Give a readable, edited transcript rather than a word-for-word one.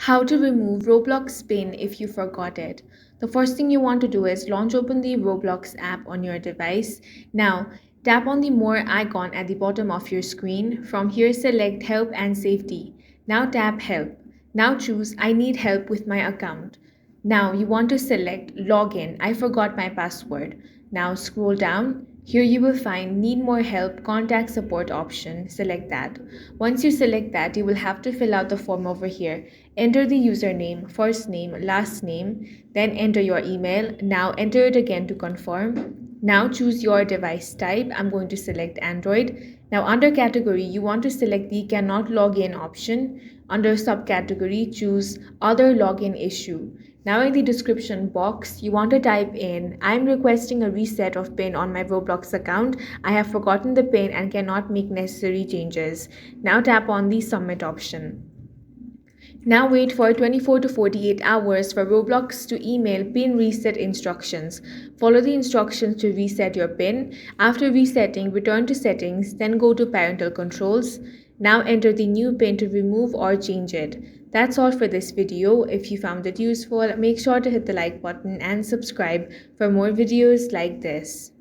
How to remove Roblox PIN if you forgot it. The first thing you want to do is launch open the Roblox app on your device. Now, tap on the More icon at the bottom of your screen. From here, select Help and Safety. Now tap Help. Now choose I need help with my account. Now you want to select Login. I forgot my password. Now scroll down. Here you will find Need More Help Contact Support option. Select that. Once you select that, you will have to fill out the form over here. Enter the username, first name, last name, then enter your email. Now enter it again to confirm. Now choose your device type. I'm going to select Android. Now under category, you want to select the cannot log in option. Under subcategory, choose other login issue. Now in the description box, you want to type in, I'm requesting a reset of PIN on my Roblox account. I have forgotten the PIN and cannot make necessary changes. Now tap on the submit option. Now wait for 24 to 48 hours for Roblox to email PIN reset instructions. Follow the instructions to reset your PIN. After resetting, return to settings, then go to parental controls. Now enter the new PIN to remove or change it. That's all for this video. If you found it useful, make sure to hit the like button and subscribe for more videos like this.